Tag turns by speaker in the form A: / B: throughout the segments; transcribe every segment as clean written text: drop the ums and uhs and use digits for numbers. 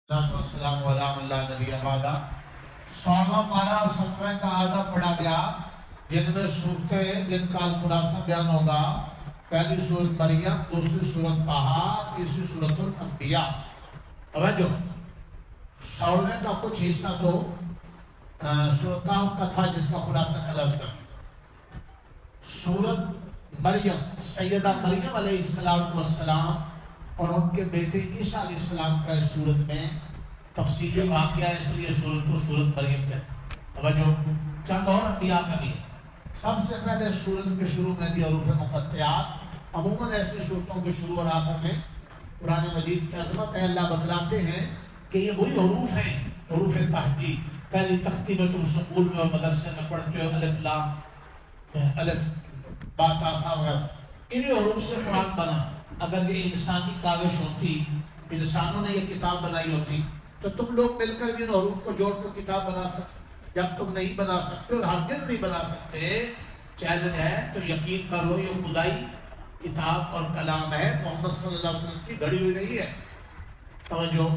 A: السلام علیکم اللہ نبی آبادہ 16واں پارہ 17 کا آدھا پڑھا گیا، جن میں صورتیں جن کا خلاصہ بیان ہوگا۔ پہلی سورت مریم، دوسری سورت طٰہٰ، تیسری سورت الانبیاء۔ توجہ، 16 کا کچھ حصہ تو سورت کہف کا تھا جس کا خلاصہ لفظ کر۔ سورت مریم، سیدہ مریم علیہ السلام اور ان کے بیٹے عیسیٰ علیہ السلام کا اس صورت میں تفصیلی واقعہ ہے، اس لیے صورت کو صورت مریم کہتے ہیں۔ توجہ، چند اور انبیاء کا بھی ہے۔ سب سے پہلے صورت کے شروع میں بھی حروف مقطعات، عموماً ایسی صورتوں کے شروع اور آخر میں قرآن مجید کی عظمت ہے۔ اللہ بتلاتے ہیں کہ یہ وہی حروف ہیں، حروف تہجی۔ پہلی تختی میں تم سکول میں اور مدرسے میں پڑھتے ہو الف لام، الف با تا سا وغیرہ، انہی حروف سے قرآن بنا۔ اگر یہ انسانی کاوش ہوتی، انسانوں نے یہ کتاب بنائی ہوتی، تو تم لوگ مل کر بھی ان حروف کو جوڑ کر کتاب بنا سکتے۔ جب تم نہیں بنا سکتے اور ہرگز نہیں بنا سکتے، چیلنج ہے، تو یقین کر لو یہ خدائی کتاب اور کلام ہے، محمد صلی اللہ علیہ وسلم کی گھڑی ہوئی نہیں ہے۔ توجہ،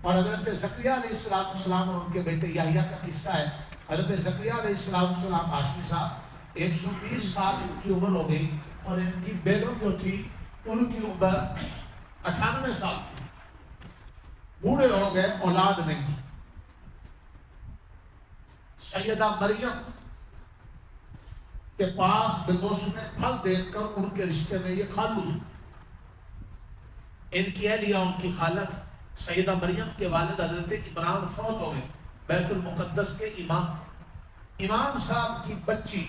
A: اور حضرت زکریا علیہ السلام اور ان کے بیٹے یحییٰ کا قصہ ہے۔ حضرت زکریا علیہ السلام ہاشمی صاحب 120 سال ان کی عمر ہو گئی، اور ان کی بیگم جو تھی ان کی عمر 98 سال تھی، بوڑھے ہو گئے، اولاد نہیں تھی۔ سیدہ مریم کے پاس بموسم پھل دیکھ کر ان کے رشتے میں یہ خالو تھی، ان کی اہلیہ ان کی خالت۔ سیدہ مریم کے والد حضرت عمران فوت ہو گئے، بیت المقدس کے امام صاحب کی بچی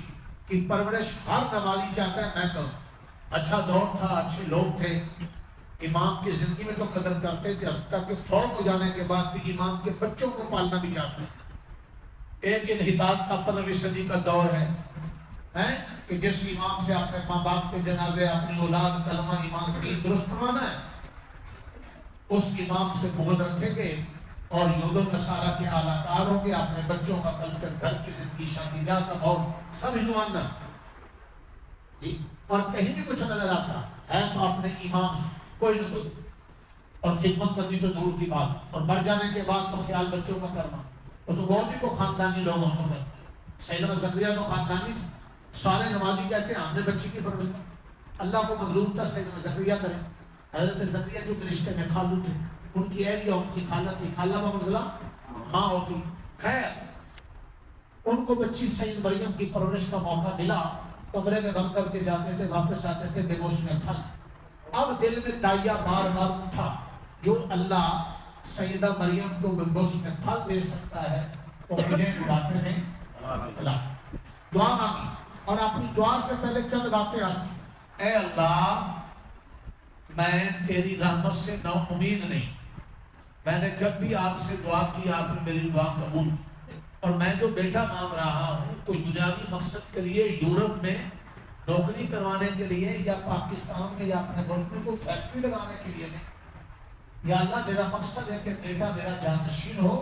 A: کی پرورش ہر نمازی چاہتا ہے میں کروں۔ اچھا دور تھا، اچھے لوگ تھے، امام کی زندگی میں تو قدر کرتے تھے، اب تک کہ فوت ہو جانے کے بعد بھی امام کے بچوں کو پالنا بھی چاہتے ہیں۔ ایک انحطاط کا 15ویں صدی کا دور ہے کہ جس امام سے اپنے ماں باپ کے جنازے، اپنی اولاد کلمہ ایمان کی درست کروانا ہے، اس امام سے بغض رکھیں گے اور یہود و نصارہ کے اعلیٰ کار ہوں گے، اپنے بچوں کا کلچر، گھر کی زندگی، شادی بیاہ کا اور سب ہندوانہ، اور کہیں بھی کچھ نظر آتا ہے تو اپنے امام سے کوئی نہ کوئی، اور خدمت کرنی تو دور کی بات، اور مر جانے کے بعد تو خیال بچوں کا کرنا، تو بہت ہی کو خاندانی لوگوں کو کرنا۔ سیدنا زکریا تو خاندانی تھے، سارے نمازی کہتے ہیں ہم نے بچی کی پرورش کی، اللہ کو منظور تھا سیدنا زکریا کریں۔ حضرت زکریا جو رشتے میں خالو تھے، ان کی اہلیہ ان کی خالہ تھی، خالہ بمنزلہ ماں ہوتی۔ خیر، ان کو بچی سید مریم کی پرورش کا موقع ملا، کمرے میں بند کر کے جاتے تھے، واپس آتے تھے بے موسم پھل۔ اب دل میں دائیا بار بار اٹھا، جو اللہ سیدہ مریم کو بے موسم پھل دے سکتا ہے وہ مجھے بڑھاپے میں بتلا۔ دعا مانگی، اور اپنی دعا سے پہلے چند باتیں آسکی۔ اے اللہ، میں تیری رحمت سے نا امید نہیں، میں نے جب بھی آپ سے دعا کی آپ نے میری دعا قبول، اور میں جو بیٹا مانگ رہا ہوں کوئی دنیاوی مقصد کے لیے، یورپ میں نوکری کروانے کے لیے، یا پاکستان میں یا اپنے ملک میں کوئی فیکٹری لگانے کے لیے نہیں۔ یا اللہ، میرا مقصد ہے کہ بیٹا میرا جانشین ہو،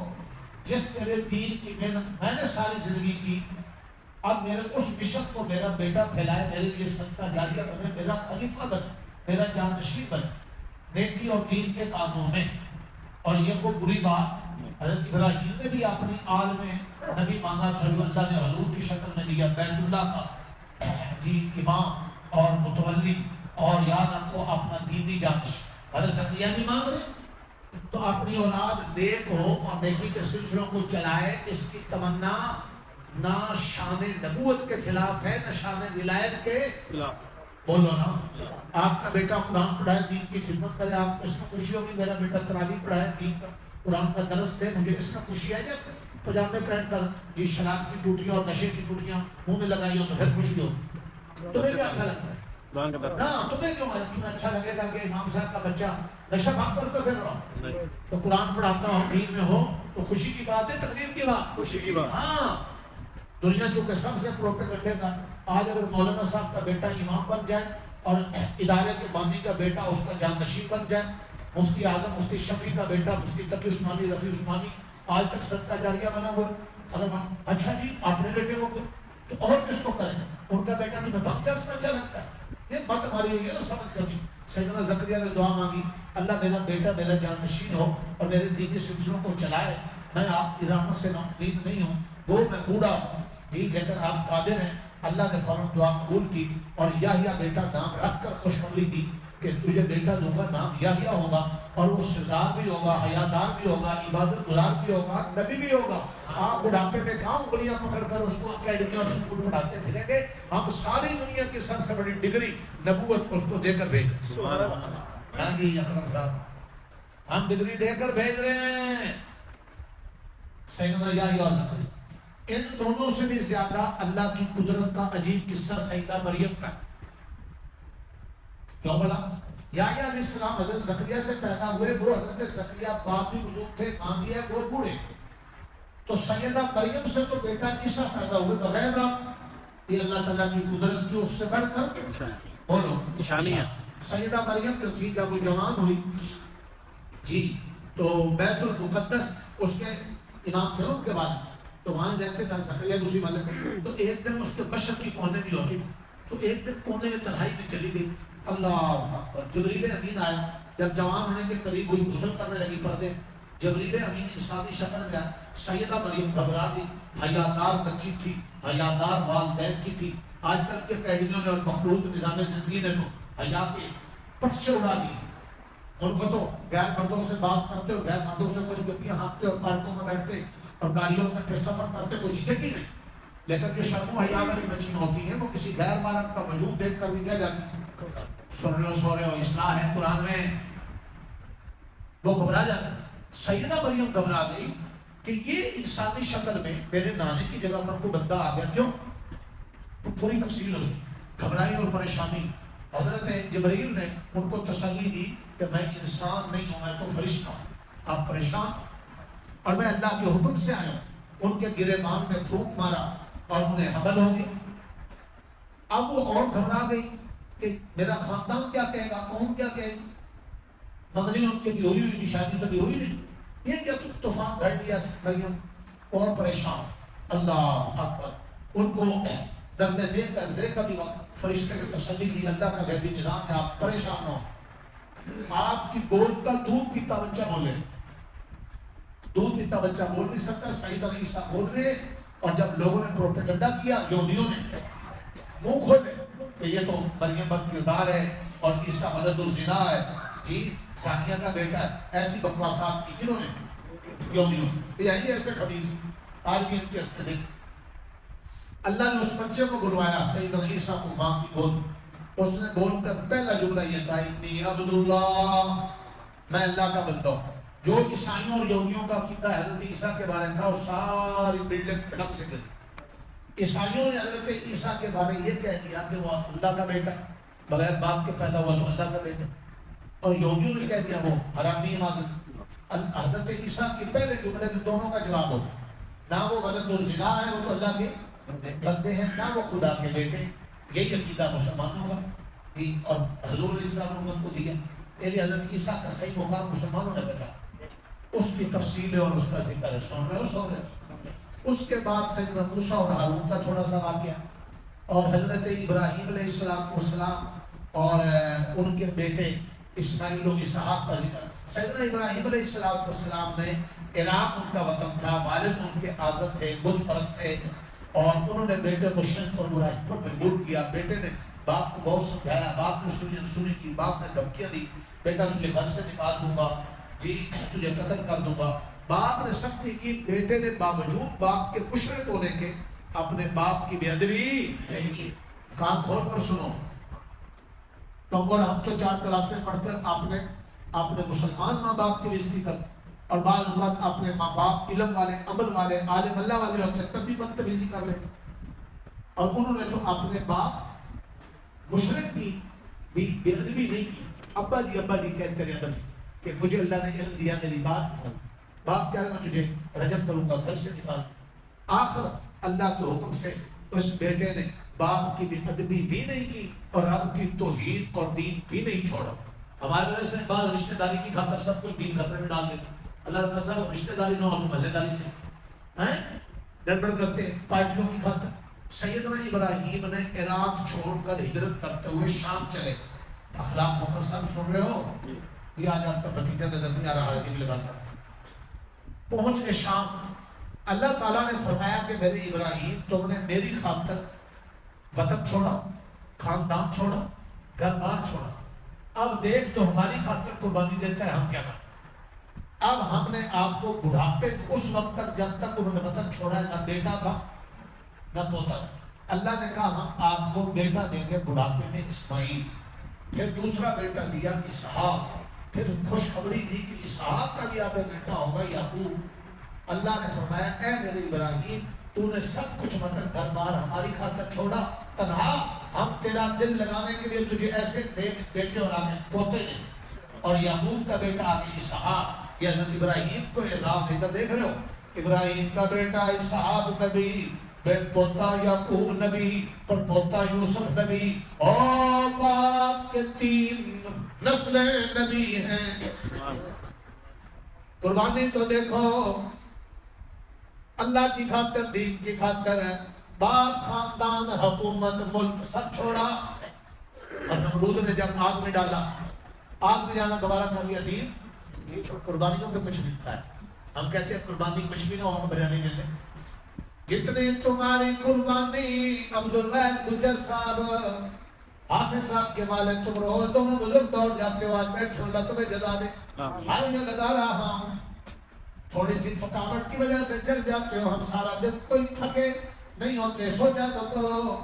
A: جس تیرے دین کی محنت میں نے ساری زندگی کی، اب میرے اس مشن کو میرا بیٹا پھیلائے، میرے لیے صدقہ جاریہ بنے، میرا خلیفہ بنے، میرا جانشین بنے نیکی اور دین کے کاموں میں۔ اور یہ کوئی بری بات، حضرت ابراہیم نے بھی اپنی آل میں نبی مانگا تھا، جو اللہ نے حضور کی شکل میں دیا، بیت اللہ کا امام اور متولی، اور یاد رکھو اپنا دینی جانشین۔ حضرت زکریا بھی مانگ رہے تو اپنی اولاد نیک ہو اور نیکی کے سلسلوں کو چلائے، اس کی تمنا نہ شان نبوت کے خلاف ہے، نہ شان ولایت کے خلاف۔ بولو نا، آپ کا بیٹا قرآن پڑھائے، دین کی خدمت کرے، آپ کو اس میں خوشی ہوگی، میرا بیٹا تراویح پڑھائے، دین کا قرآن کا درس دے، مجھے اس میں خوشی آئے جاتی۔ پجامے پہن کر جی شراب کی ٹوٹیاں اور نشے کی ٹوٹیاں منہ میں لگائی ہو تو پھر خوشی ہو، تمہیں کیا اچھا لگتا ہے؟ تمہیں کیوں تمہیں اچھا لگے گا کہ امام صاحب کا بچہ نشہ بھاگ کر تو پھر رہا تو قرآن پڑھاتا ہو، دین میں ہو، تو خوشی کی بات ہے، تقریر کی بات، خوشی کی بات۔ ہاں، دنیا چونکہ سب سے پروپیگنڈے کا، آج اگر مولانا صاحب کا بیٹا امام بن جائے اور ادارے کے بانی کا بیٹا اس کا جانشین بن جائے، مفتی اعظم مفتی شفیع کا بیٹا مفتی تقی عثمانی رفیع عثمانی آج تک صدقہ جاریہ بنا ہوا، اگر اچھا جی اپنے بیٹے کو تو اور کس کو کریں؟ ان کا بیٹا تمہیں بخت میں اچھا لگتا ہے؟ یہ بات ہماری ہوئی ہے نا سمجھ کبھی۔ سیدنا زکریا نے دعا مانگی، اللہ میرا بیٹا میرا جانشین ہو اور میرے دینی سلسلوں کو چلائے، میں آپ کی رحمت سے امید نہیں ہوں، وہ میں بوڑھا ہوں ٹھیک ہے، اگر آپ قادر ہیں۔ اللہ نے فوراً دعا قبول کی اور یحییٰ بیٹا نام رکھ کر خوشخبری دی کہ تجھے بیٹا دوں گا، نام یحییٰ ہوگا، اور وہ سردار بھی ہوگا، حیادار بھی ہوگا، عبادت گزار بھی ہوگا، نبی بھی ہوگا۔ آپ بڑھاپے میں کہاں انگلیاں پکڑ کر اس کو اکیڈمی اور اسکول پڑھاتے پھریں گے؟ ہم ساری دنیا کی سب سے بڑی ڈگری نبوت اس کو دے کر بھیج، ہاں جی اکرم صاحب ہم ڈگری دے کر بھیج رہے ہیں۔ سیدنا یحییٰ اور زکریا، ان دونوں سے بھی زیادہ اللہ کی قدرت کا عجیب قصہ سیدہ مریم کا۔ کیوں بلا؟ یحییٰ علیہ السلام حضرت زکریا سے پیدا ہوئے، وہ حضرت زکریا باپ بھی بزرگ تھے، ماں بھی ہے، وہ بوڑھے، تو سیدہ مریم سے تو بیٹا عیسیٰ پیدا ہوئے بغیر باپ۔ یہ اللہ تعالیٰ کی قدرت کی اس سے بڑھ کر بولو نشانی ہے۔ سیدہ مریم جو تھی جب وہ جوان ہوئی جی تو بیت المقدس اس کے امام تھے ان کے بعد، تو وہاں رہتے تھے زکریا اسی محلے میں، تو ایک دن اس کے مشرق کی کونے میں ہوتی، تو ایک دن کونے میں تنہائی میں چلی گئی، اللہ اکبر، جبریل امین آیا، جب جوان ہونے کے قریب ہوئی غسل کرنے لگی پردے، جبریل امین انسانی شکل میں آیا، سیدہ مریم گھبرا گئی، حیادار بچی تھی، حیادار والدین کی تھی، آج کل کے اکیڈمیوں نے اور مخلوط نظام زندگی نے تو حیا کے پٹ سے اڑا دی، ان کو تو غیر مردوں سے بات کرتے اور غیر مردوں سے کچھ گپیاں ہانکتے اور پارکوں میں بیٹھتے اور گاڑیوں میں پھر سفر کرتے، کوئی جھجک ہی نہیں، لیکن جو شرم و حیا والی بچی ہوتی ہیں وہ کسی غیر مرد کا وجود دیکھ کر بھی کہہ جاتی سن رہے ہو اصلاح ہے قرآن میں، وہ گھبرا جاتا۔ سیدہ مریم گھبرا گئی کہ یہ انسانی شکل میں میرے نانے کی جگہ پر کوئی بندہ آ گیا، کیوں؟ تو پوری تفصیل اس گھبرائی اور پریشانی۔ حضرت جبریل نے ان کو تسلی دی کہ میں انسان نہیں ہوں، میں تو فرشتہ ہوں، آپ پریشان اور میں اللہ کے حکم سے آیا ہوں۔ ان کے گریبان میں پھونک مارا اور انہیں حمل ہو گیا۔ اب وہ اور گھبرا گئی کہ میرا خاندان کیا کہے گا، قوم کیا کہے گی، مدنی ان کی بھی ہوئی ہوئی تھی، شادی کبھی ہوئی نہیں، یہ کیا طوفان گھڑ دیا مریم، اور پریشان۔ اللہ اکبر، ان کو درد دے کر زے کا بھی وقت فرشتے کی تسلی دی، اللہ کا غیبی نظام ہے، آپ پریشان ہو، آپ کی گود کا دودھ پیتا بچہ بولے، دودھ پیتا بچہ بول نہیں سکتا، سیدنا عیسیٰ بول رہے، اور جب لوگوں نے پروپیگنڈا کیا، یہودیوں نے منہ کھولے کہ یہ تو مریم بد کردار ہے اور عیسیٰ ولد الزنا ہے، جی ثانیہ کا بیٹا ہے، ایسی بکواسات کی کنہوں نے؟ یہودیوں نے، یہی ایسے خبیث آج بھی ان کے ارتدے۔ اللہ نے اس بچے کو بلوایا سیدنا عیسیٰ کو ماں کی گود، اس نے بول کر پہلا جملہ یہ تھا انی عبد اللہ، میں اللہ کا بندہ ہوں۔ جو عیسائیوں اور یہودیوں کا عقیدہ حضرت عیسیٰ کے بارے میں تھا وہ ساری بلڈنگ کھڑک سے گئی۔ عیسائیوں نے حضرت عیسیٰ کے بارے یہ کہہ دیا کہ وہ اللہ کا بیٹا، بغیر باپ کے پیدا ہوا تو اللہ کا بیٹا، اور یہودیوں نے کہہ دیا وہ حرامی ماذر۔ حضرت عیسیٰ کے پہلے جملے میں دونوں کا جواب ہو گیا، نہ وہ ولد الزنا ہے، وہ تو اللہ کے بندے ہیں، نہ وہ خدا کے بیٹے۔ یہی عقیدہ مسلمانوں کا تھی اور حضور علیہ السلام نے ان کو دیا، یعنی حضرت عیسیٰ کا صحیح مقام مسلمانوں نے بچا، اس کی تفصیل اور اس کا ذکر ہے، سن رہے ہو۔ اس کے بعد سیدنا موسیٰ اور ہارون کا تھوڑا سا واقعہ، اور حضرت ابراہیم علیہ السلام اور ان کے بیٹے اسماعیل و اسحاق کا ذکر۔ سیدنا ابراہیم علیہ السلام نے عراق ان کا وطن تھا، والد ان کے آزاد تھے، بت پرست تھے، اور انہوں نے بیٹے کو شرک اور برائی پر مجبور کیا۔ بیٹے نے باپ کو بہت سمجھایا، باپ نے سنی کی، باپ نے دھمکیاں دی، بیٹا تجھے گھر سے نکال دوں گا، جی تجھے قتل کر دوں گا۔ باپ نے سختی کی، بیٹے نے باوجود باپ کے مشرک ہونے کے اپنے باپ کی بے ادبی، کان کھول کر سنو، اور ہم تو 4 کلاسیں پڑھ کر آپ نے مسلمان ماں باپ کی بےزتی کر، اور بعض اوقات اپنے ماں باپ علم والے، عمل والے، عالم اللہ والے ہوتے تب بھی بدتمیزی کر لیتے، اور انہوں نے تو اپنے باپ مشرک کی بھی بے ادبی نہیں کی۔ ابا جی کہتے رہے ادب سے کہ مجھے اللہ نے علم دیا، میری بات نہیں، باپ کہہ رہے میں تجھے رجم کروں گا، گھر سے نکال۔ آخر اللہ کے حکم سے اس بیٹے نے باپ کی بے ادبی بھی نہیں کی اور رب کی توحید اور دین بھی نہیں چھوڑا۔ ہمارے وجہ سے بعض رشتہ داری کی خاطر سب کچھ دین خطرے میں ڈال دیتے، اللہ تعالیٰ صاحب رشتہ داری نہ ہو تو محلے داری سے گڑبڑ کرتے پارٹیوں کی خاطر۔ سیدنا ابراہیم نے عراق چھوڑ کر ہجرت کرتے ہوئے شام چلے، اخلاق مکر صاحب سن رہے ہو، یہ آج آپ کا بھتیجا نظر نہیں آ رہا ہے، بھی لگاتا پہنچ کے شام اللہ تعالیٰ نے فرمایا کہ میرے ابراہیم تم نے میری خاطر وطن چھوڑا، خاندان چھوڑا، گھر بار چھوڑا، اب دیکھ جو ہماری خاطر قربانی دیتا ہے ہم کیا کریں۔ اب ہم نے آپ کو بڑھاپے اس وقت تک جب تک انہوں نے وطن چھوڑا نہ بیٹا تھا نہ پوتا تھا، اللہ نے کہا ہم آپ کو بیٹا دیں گے بڑھاپے میں اسماعیل، پھر دوسرا بیٹا دیا اسحاق، پھر خوشخبری دی کہ اسحاق کا بھی آپ بیٹا ہوگا یعقوب۔ اللہ نے فرمایا اے میرے ابراہیم تو نے سب کچھ مطلب گھر بار ہماری خاطر چھوڑا، تنہا ہم تیرا دل لگانے کے لیے تجھے ایسے بیٹے اور آگے پوتے دیں، اور یعقوب کا بیٹا آگے اسحاق۔ یہ حضرت ابراہیم کو اعزاز ادھر دیکھ رہے ہو، ابراہیم کا بیٹا اسحاق نبی، پوتا یعقوب نبی، پر پوتا یوسف نبی، اور باپ کے 3 نسلیں نبی ہیں۔ قربانی تو دیکھو اللہ کی خاطر، دین کی خاطر ہے، باپ، خاندان، حکومت، ملک سب چھوڑا۔ اور نمرود نے جب آگ میں ڈالا، آگ میں جانا دوبارہ کر لیا، دین قربانیوں کے کچھ لکھا ہے۔ ہم کہتے ہیں قربانی کچھ بھی نہ ہو، ہم بریانی لے لیں۔ جتنی تمہاری قربانی، عبدالرحیم گجر صاحب، حافظ صاحب کے والد تم رہو، تم بزرگ دوڑ جاتے ہو، آج بیٹھے اللہ تمہیں جزا دے، ہاں یہ لگا رہا ہوں، تھوڑی سی تھکاوٹ کی وجہ سے چل جاتے ہو، ہم سارا دن کوئی تھکے نہیں ہوتے، سوچا تو کرو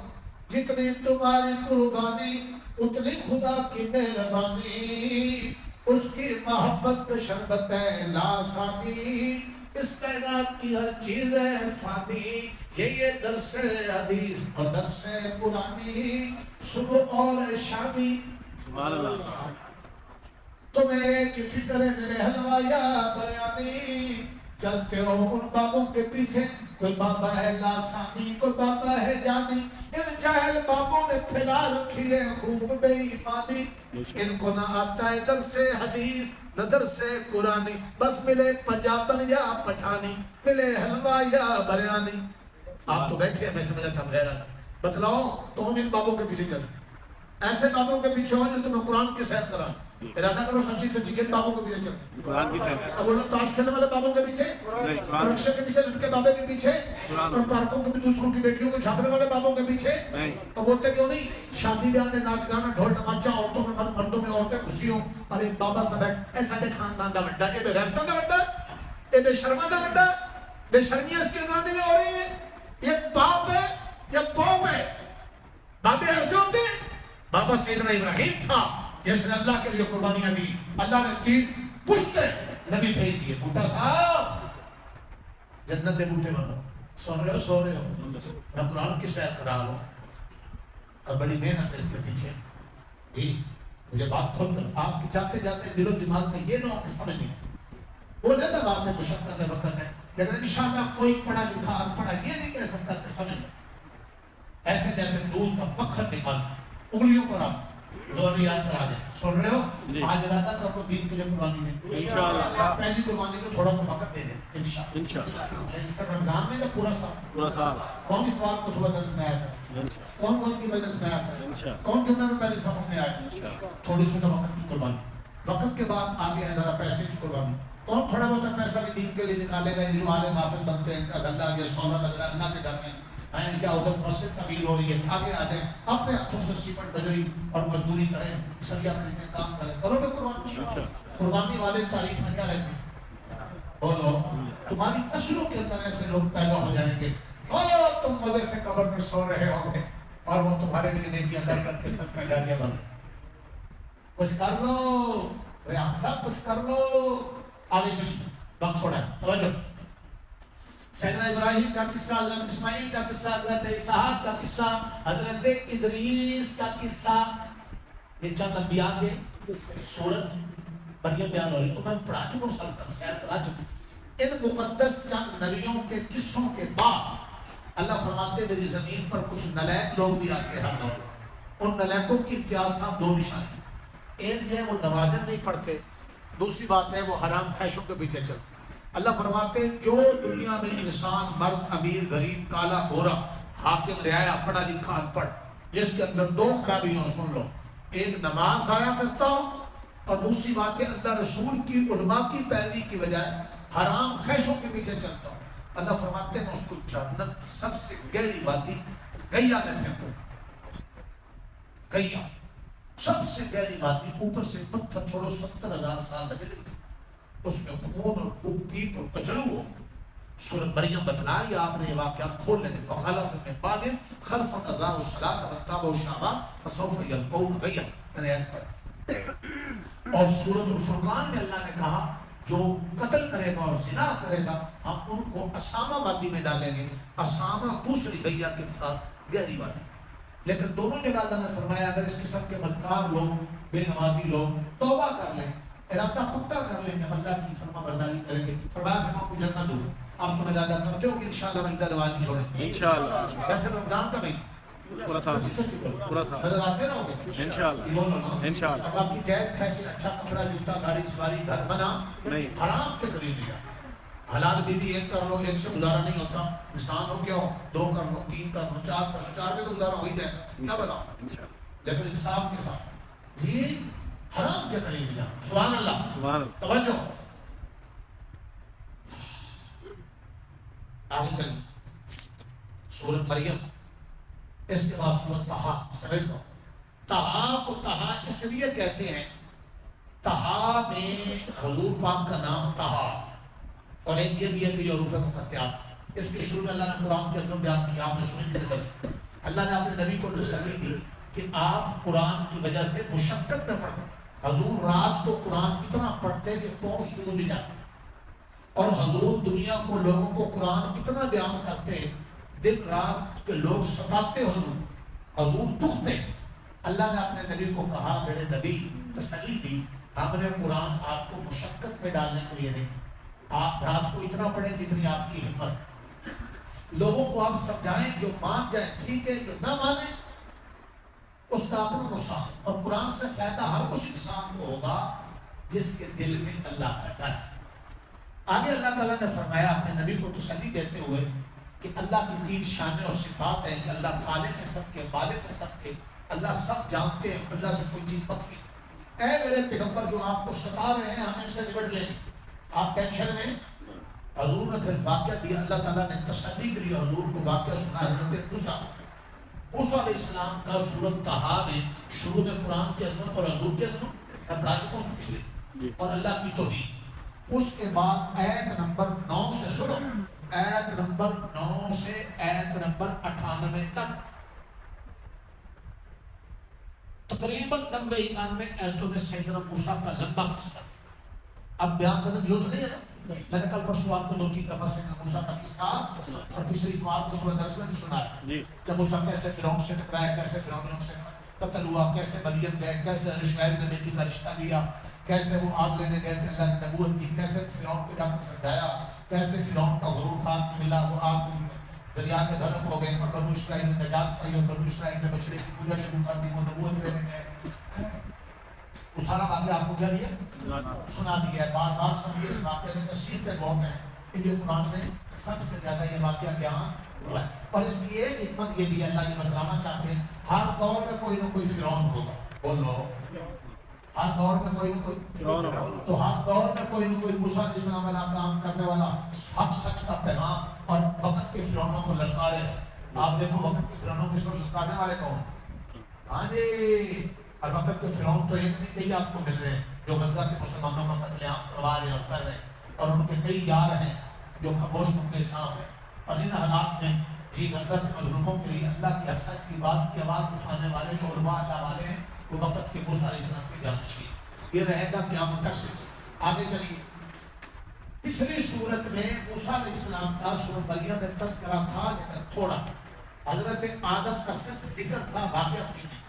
A: جتنی تمہاری قربانی اتنی خدا کی مہربانی، اس کی محبت شربت ہے لاسانی، اس کائنات کی ہر چیز ہے فانی، یہ درس حدیث اور درس قرآنی، صبح اور شامی۔ سبحان اللہ۔ تمہیں کی فکر ہے میرے حلوہ یا بریانی، چلتے ہو ان بابوں کے پیچھے، کوئی بابا ہے لاسانی، کوئی بابا ہے جانی، ان جاہل بابوں نے پھیلا رکھی ہے خوب بے ایمانی، ان کو نہ آتا ہے درس حدیث نہ درس قرآنی، بس ملے پنجابن یا پٹھانی، ملے حلوہ یا بریانی۔ آپ تو بیٹھے ہیں، میں سمجھا تھا غیرت بتلاؤ تو ہم ان بابوں کے پیچھے چلیں، ایسے بابوں کے پیچھے ہو جو تمہیں قرآن کی سیر کرا، ارادہ کرو سچی سچی کن بابوں کے پیچھے چلیں، قرآن کی سیر، اب وہ لوگ تاش کھیلنے والے بابوں کے پیچھے، اور رکشے کے پیچھے لٹکے بابے کے پیچھے، اور پارکوں کے بھی دوسروں کی بیٹیوں کو چھاپنے والے بابوں کے پیچھے، اور بولتے کیوں نہیں شادی بیاہ میں ناچ گانا ڈھول ڈمانچہ، عورتوں میں مرد، مردوں میں عورتیں خوشی ہوں، اور ایک بابا سا بیٹھ ایسا دے خاندان دا بڑا، اے بے غیرتاں دا بڑا، اے بے شرما دا بڑا، بے شرمیاں اس کے زمانے میں ہو رہی ہیں، یہ باپ ہے یہ قوم ہے، بابے ایسے ہوتے ہیں۔ بابا سیدنا ابراہیم تھا جس نے اللہ کے لیے قربانیاں دی، اللہ نے 3 پشتے نبی بھیج دیے۔ بوٹا صاحب جنت دے بوٹے بنو، سن رہے ہو میں قرآن کی سیر کرا رہا ہوں، اور بڑی محنت ہے اس کے پیچھے جی، مجھے بات کھول کر آپ کی جاتے جاتے دل و دماغ میں یہ نہ ہو کہ سمجھ نہیں، وہ زیادہ بات ہے، مشقت ہے، وقت ہے، لیکن انشاءاللہ کوئی پڑھا لکھا ان پڑھا یہ نہیں کہہ سکتا کہ سمجھ ایسے جیسے دودھ کا مکھن نکال انگلیوں پر آپ زور یاد کرا دیں۔ سن رہے ہو آج ارادہ کر کو دین کے لیے قربانی دیں انشاءاللہ، پہلی قربانی کو تھوڑا سا وقت دے دیں انشاءاللہ، اس رمضان میں تو پورا سال کون اتوار کو صبح درس میں آیا تھا، کون کون کی مجلس میں آیا تھا، کون جمعہ میں پہلی صفحہ میں آیا، تھوڑی سی وقت کی قربانی، وقت کے بعد آگے ہے ذرا پیسے کی قربانی، کون تھوڑا بہت پیسہ بھی دین کے لیے نکالے گا، جو عالم حافظ بنتے ہیں ان کا گلہ یا سونا نظر اللہ کے گھر میں ہیں، کیا ادھر مسجد تعمیر ہو رہی ہے، آگے آ جائیں اپنے ہاتھوں سے سیمنٹ بجری اور مزدوری کریں، سریا خریدیں، کام کریں، کرو گے قربانی؟ قربانی والے تاریخ میں کیا رہتے ہیں؟ بولو تمہاری نسلوں کے اندر ایسے لوگ پیدا ہو جائیں گے، اور تم مزے سے قبر میں سو رہے ہوں گے اور وہ تمہارے لیے نیکیاں کر کے سب کا جاریہ بن، کچھ کر لو ریحان صاحب، کچھ کر لو۔ آگے چلیے، وقت تھوڑا ہے، توجہ۔ سیدنا ابراہیم کا قصہ، حضرت اسماعیل کا قصہ، حضرت اسحاق کا قصہ، حضرت ادریس کا قصہ، یہ چند انبیاء کے سورت مریم بیان ہو رہی تو میں پڑھا چکا ہوں، سب سیر کرا چکا ہوں۔ ان مقدس چند نبیوں کے قصوں کے بعد اللہ فرماتے میری زمین پر کچھ نلائق لوگ بھی آتے ہیں ہر دور، ان نلائقوں کی امتیاز تھا 2 نشانی، ایک ہے وہ نمازیں نہیں پڑھتے، دوسری بات ہے وہ حرام خواہشوں کے پیچھے چلتے۔ اللہ فرماتے ہیں جو دنیا میں انسان، مرد، امیر، غریب، کالا، گورا، حاکم، رعایا، پڑھا لکھا، ان پڑھ، جس کے اندر 2 خرابیاں سن لو، ایک نماز ضائع کرتا ہو اور دوسری بات ہے اللہ رسول کی علماء کی پیروی کی بجائے حرام خیشوں کے پیچھے چلتا ہوں، اللہ فرماتے ہیں میں اس کو جہنم کی سب سے گہری وادی گیا میں پھینکوں گا۔ گیا سب سے گہری وادی، اوپر سے پتھر چھوڑو 70,000 سال لگے تھے، اس میں خون اور کوپ پیٹ اور کچڑو ہو۔ سورۃ مریم بتلائی آپ نے یہ واقعات کھول لیں، فخلف من بعدهم خلف اضاعوا الصلاة واتبعوا الشهوات فسوف يلقون غیا۔ میں نے آیت پڑھی۔ اور سورۃ الفرقان میں اللہ نے کہا جو قتل کرے گا اور زنا کرے گا ہم ان کو اسامہ وادی میں ڈالیں گے۔ اسامہ دوسری گیا کے ساتھ گہری وادی، لیکن دونوں جگہ اللہ نے فرمایا اگر اس قسم کے بدکار لوگ، بے نمازی لوگ توبہ کر لیں، ارادہ پختہ کر لیں کہ اللہ کی فرما برداری کریں گے، فرمایا کہ ہم آپ کو جنت دوں۔ آپ کو ارادہ کرتے ہو کہ انشاءاللہ مہینہ رواج نہیں چھوڑیں گے انشاءاللہ۔ ویسے رمضان کا مہینہ
B: پورا سال
A: نظر آتے نہ ہوگے
B: انشاءاللہ انشاءاللہ۔
A: اب آپ کی جائز خیسی اچھا کپڑا جوتا گاڑی سواری گھر بنا
B: نہیں،
A: حرام کے قریب نہیں جاتا۔ حلال بیوی ایک کر لو، ایک سے گزارا نہیں ہوتا، انسان ہو کیا ہو 2 کر لو، 3 کر لو، 4 کر لو، 4 میں تو گزارا ہو ہی جائے گا، کیا بتاؤ؟ لیکن انصاف کے ساتھ جی حرام کے قریب نہیں جانا۔ سبحان اللہ،
B: سبحان اللہ۔
A: توجہ آگے چلیں، سورۃ مریم، اس کے بعد سورۃ طہا۔ سمجھ لو طہا کو طہا اس لیے کہتے ہیں، طہا میں حضور پاک کا نام طہا، اور ایک یہ بھی ہے کہ جو حروف مقطعات، اس کے شروع میں اللہ نے قرآن کے عظمت بیان کیا، آپ نے سنی تھی درس، اللہ نے اپنے نبی کو تسلی دی کہ آپ قرآن کی وجہ سے مشقت میں پڑھتے، حضور رات کو قرآن اتنا پڑھتے کہ پاؤں سوج جاتے، اور حضور دنیا کو لوگوں کو قرآن اتنا بیان کرتے دن رات کہ لوگ ستاتے حضور دکھتے۔ اللہ نے اپنے نبی کو کہا میرے نبی تسلی دی، ہم نے قرآن آپ کو مشقت میں ڈالنے کے لیے نہیں، آپ رات کو اتنا پڑھیں جتنی آپ کی ہمت، لوگوں کو آپ سمجھائیں، جو مان جائیں ٹھیک ہے، جو نہ مانیں اس کا اپنا نقصان۔ اور قرآن سے فائدہ ہر اس انسان کو ہوگا جس کے دل میں اللہ کا ڈر۔ آگے اللہ تعالیٰ نے فرمایا اپنے نبی کو تسلی دیتے ہوئے کہ اللہ کی 3 شانیں اور صفات ہیں کہ اللہ خالق ہے سب کے، مالک ہے سب کے، اللہ سب جانتے ہیں، اللہ سے کوئی چیز مخفی نہیں۔ اے میرے پیغمبر جو آپ کو ستا رہے ہیں ہم ان سے نمٹ لیں، آپ ٹینشن میں۔ حضور نے پھر واقعہ دیا، اللہ تعالیٰ نے تسلی کے لیے حضور کو واقعہ سنا حضرت موسیٰ علیہ السلام کا سورۃ طہا میں شروع میں قرآن کی عظمت اور حضور کی عظمت میں پڑھا چکا ہوں پچھلے، اور اللہ کی توحید۔ اس کے بعد آیت نمبر 9 سے سنو، آیت نمبر 9 سے آیت نمبر 98 تک، تقریباً 90-91 آیتوں میں سیدنا موسیٰ کا لمبا قصہ۔ اب بیان کرنے کی ضرورت نہیں ہے نا، میں نے کل پرسوں آپ کو 2-3 دفعہ سیدنا موسیٰ کا قصہ اور پچھلی اتوار کو صبح درس میں بھی سنا ہے کہ موسیٰ کیسے فرعون سے ٹکرایا، کیسے فرعون سے قتل ہوا، کیسے مدین گئے، کیسے شعیب نے بیٹی کا رشتہ دیا، کیسے وہ آگ لینے گئے تھے اللہ نے نبوت دی، کیسے فرعون کو جا کر سمجھایا، کیسے فرعون کا غرور خاک ملا، وہ آگ دریا میں غرق ہو گئے اور بنو اسرائیل نے نجات پائی، اور بنو اسرائیل نے بچڑے کی پوجا شروع کر دی، وہ نبوت لینے گئے۔ وہ سارا واقعہ آپ کو کیا دیا؟ سنا دیا ہے، بار بار سمجھے اس واقعے میں نصیحتیں بہت ہیں، ان یہ قرآن میں سب سے زیادہ یہ واقعہ بیان ہوا ہے۔ اور اس کی ایک حکمت یہ بھی اللہ یہ بتلانا چاہتے ہیں ہر دور میں کوئی نہ کوئی فرعون ہوگا، بولو ہر دور میں کوئی نہ کوئی، تو ہر دور میں کوئی نہ کوئی موسیٰ علیہ السلام والا کام کرنے والا، حق سچ کا پیغام اور وقت کے فرعونوں کو للکارے۔ آپ دیکھو وقت کے فرعونوں کو اس وقت للکارنے والے کون؟ ہاں جی، اور وقت کے فرعون تو ایک نہیں کئی آپ کو مل رہے ہیں جو غزہ کے مسلمانوں کا قتل عام کروا رہے ہیں اور کر رہے ہیں، اور ان کے کئی یار ہیں جو خاموش منگے صاف ہیں۔ اور ان حالات میں جی غزہ کے مظلوموں کے لیے اللہ کی اکثر کی بات کی آواز اٹھانے والے جو علماء اللہ والے ہیں وہ وقت کے موسیٰ علیہ السلام کی جانشین۔ یہ رہے گا قیامت تک سے۔ آگے چلیے، پچھلی صورت میں موسیٰ علیہ السلام کا سورۃ مریم میں تذکرہ تھا لیکن تھوڑا، حضرت آدم کا صرف ذکر تھا، واقعہ کچھ نہیں۔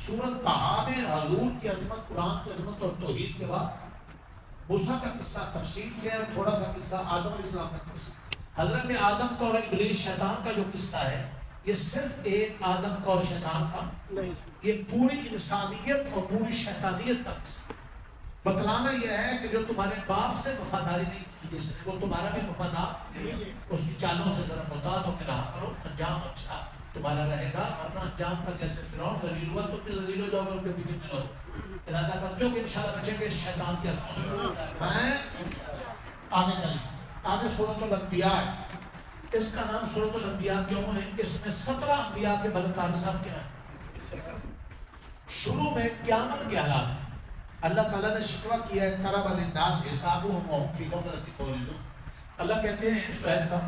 A: سورۃ طہا میں حضور کی عظمت، قرآن کی عظمت اور توحید کے بعد موسیٰ کا قصہ تفصیل سے ہے، اور تھوڑا سا قصہ آدم علیہ السلام کا قصہ۔ حضرت آدم کا اور ابلیس شیطان کا جو قصہ ہے یہ صرف ایک آدم کا اور شیطان کا نہیں، یہ پوری انسانیت اور پوری شیطانیت کا قصہ۔ بتلانا یہ ہے کہ جو تمہارے باپ سے وفاداری نہیں کی جس وہ تمہارا بھی وفادار، اس کی چالوں سے ذرا محتاط ہو کے رہا کرو، انجام اچھا تمہارا رہے گا، ورنہ انجام کا جیسے فرعون ذلیل ہوا تم بھی ذلیل ہو جاؤ گے، ان کے پیچھے چلو. ارادہ کرتے ہو کہ انشاءاللہ بچیں گے شیطان کے ہاتھوں سے. آگے چلیں. آگے سورۃ الانبیاء ہے. اس کا نام سورۃ الانبیاء کیوں ہے؟ اس میں 17 انبیاء کے بلکار صاحب کیا ہے. شروع میں قیامت کے حالات ہیں. اللہ تعالیٰ نے شکوہ کیا ہے قرب للناس حسابهم وهم فی غفلۃ معرضون. اللہ کہتے ہیں سہیل صاحب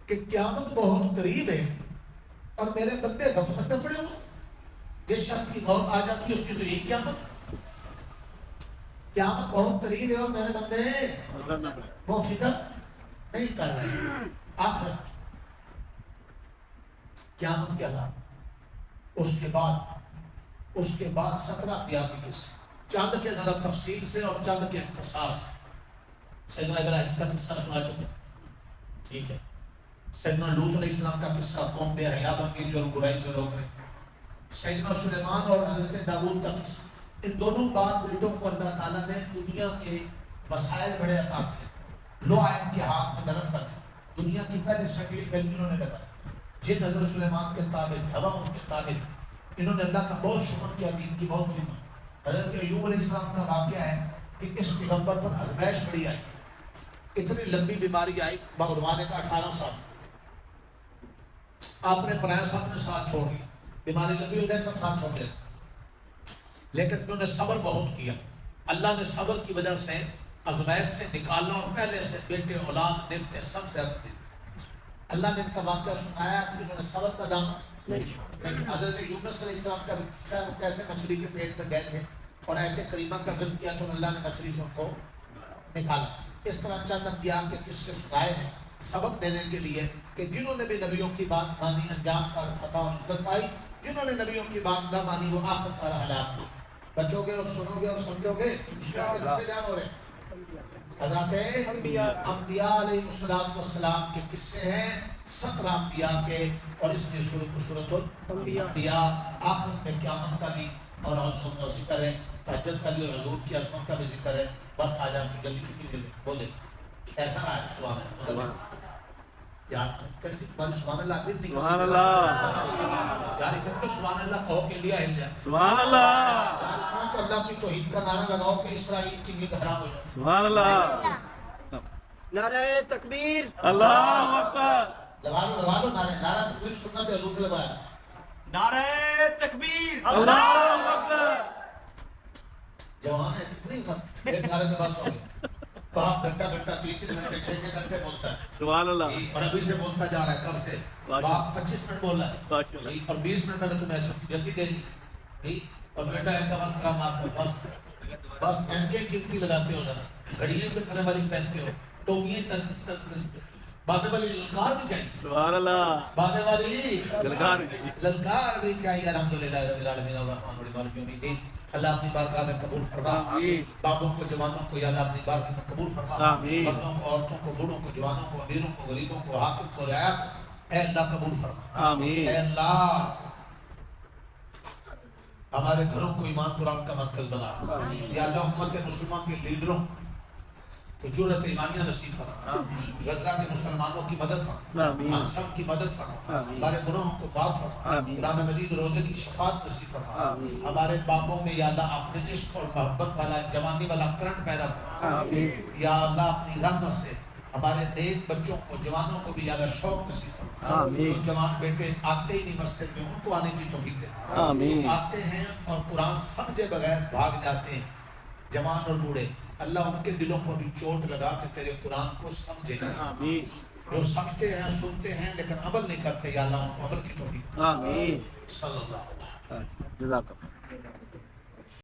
A: کہ قیامت بہت قریب ہے اور میرے بندے غفلت میں پڑے ہوئے. جس شخص کی موت آ جاتی ہے اس کی تو یہی قیامت بہت قریب ہے اور میرے بندے وہ فکر نہیں کر رہے ہیں. آخرت قیامت کے حالات. اس کے بعد 17 انبیاء کی قصے، چند کے ذرا تفصیل سے اور چند کے اختصار سے. سیدنا ابراہیم کا قصہ سنا چکے، ٹھیک ہے. سیدنا لوط علیہ السلام کا قصہ، قوم بے حیا بن گئی جو برائی سے روک رہے. سیدنا سلیمان اور حضرت داؤد کا قصہ. ان دونوں باپ بیٹوں کو اللہ تعالیٰ نے دنیا کے وسائل بڑے عطا کیے. لو آئن کے ہاتھ میں نرم کر دیا. دنیا کی پہلی سکیل پہلی انہوں نے لگائی. جن حضرت سلیمان کے تابع، ہوا ان کے تابع، انہوں نے اللہ کا بہت شکر کیا، دین کی بہت خدمت. حضرت ایوب علیہ السلام کا واقعہ ہے کہ اس پیغمبر پر آزمائش بڑی آئی. اتنی لمبی بیماری آئی، بغروانے کا 18 سال. آپ نے پرایا صاحب نے ساتھ چھوڑ دیا. بیماری لمبی ہو گئی، سب ساتھ چھوڑ دیا. لیکن انہوں نے صبر بہت کیا. اللہ نے صبر کی وجہ سے آزمائش سے نکالنا اور پہلے سے بیٹے اولاد نمتے سب سے عدد دی. اللہ نے ان کا واقعہ سنایا کہ انہوں نے صبر کا دام. حضرت یونس علیہ السلام کا بھی کیسے مچھلی کے پیٹ میں گئے تھے اور آیت کریمہ کا ذکر کیا تو اللہ نے مچھلی سے ان کو نکالا. اس طرح چند انبیاء کے قصے سنائے ہیں سبق دینے کے لیے کہ جنہوں نے بھی نبیوں کی بات مانی انجام پر فتح اور عزت پائی، جنہوں نے نبیوں کی بات نہ مانی وہ آخر پر ہلاک ہوئے. بچو گے اور سنو گے اور سمجھو گے. کسے جان ہو رہے ہیں حضرات انبیاء علیہ السلام کے قصے ہیں 17 انبیاء کے. اور اس میں سورۃ الانبیاء آخرت میں قیامت کا بھی اور ذکر ہے، تہجد کا بھی اور حضور کی عصمت کا بھی ذکر ہے. بس آج آپ کو جلدی چھٹی دے دیں. بولے ایسا رہا ہے. سبحان اللہ یار کیسی تمہاری سبحان اللہ آخر نہیں. سبحان اللہ یار اتنا تو سبحان اللہ کہو کہ انڈیا ہل جائے. سبحان اللہ یار اتنا تو اللہ کی توحید کا نعرہ لگاؤ کہ اسرائیل کی نیند حرام ہو جائے. سبحان اللہ.
B: نعرہ تکبیر،
C: اللہ اکبر.
A: لگا لو نعرہ تکبیر. سنت ہے لوگ لگایا.
B: نعرہ تکبیر،
C: اللہ اکبر.
A: جوان ہے اتنی مت ایک نعرے میں بس ہو گئی. باپ گھنٹہ 3 گھنٹے 6 گھنٹے بولتا ہے.
C: سبحان اللہ.
A: اور ابھی سے بولتا جا رہا ہے. کب سے باپ 25 منٹ بول رہا ہے اور 20 منٹ میں نے تمہیں چھٹی جلدی دے دی. اور بیٹا ایک دفعہ کھڑا مارتا بس اینکیں قیمتی لگاتے ہو نا، گھڑیاں سے کھڑے والی پہنتے ہو، ٹوپیاں بابے والی للکار بھی چاہیے. سبحان اللہ. بابے والی للکار بھی چاہیے. الحمدللہ رب العالمین الرحمن الرحیم یوم الدین. اللہ اپنی بارگاہ میں قبول فرما. بابوں کو جوانوں کو یا اللہ اپنی بارگاہ میں قبول فرما. مردوں کو عورتوں کو بوڑھوں کو جوانوں کو امیروں کو غریبوں کو حاکم کو رعایا کو اے اللہ قبول فرما. اے اللہ ہمارے گھروں کو ایمان قرآن کا مرکز بنا. یا اللہ امت مسلمان کے لیڈروں کو جرأت ایمانیہ نصیب فرما. غزہ کے مسلمانوں کی مدد فرما. ہم سب کی مدد فرما. ہمارے گناہوں کو معاف فرما. قرآن مجید روزے کی شفاعت نصیب فرما. ہمارے باپوں میں یا اللہ اپنے عشق اور محبت والا جوانی والا کرنٹ پیدا فرما. یا اللہ اپنی رحمت سے ہمارے نیک بچوں کو جوانوں کو بھی یا اللہ شوق نصیب فرما. جو جوان بیٹے آتے ہی نہیں مسجد میں ان کو آنے کی توفیق دے. جو آتے ہیں اور قرآن سمجھے بغیر بھاگ جاتے ہیں جوان اور بوڑھے، اللہ ان کے دلوں کو بھی چوٹ لگا کے تیرے قرآن کو سمجھے. جو سمجھتے ہیں سنتے ہیں لیکن عمل نہیں کرتے، یا اللہ ان کو عمل کی توفیق. صلی اللہ علیہ وسلم.
C: جزاک اللہ.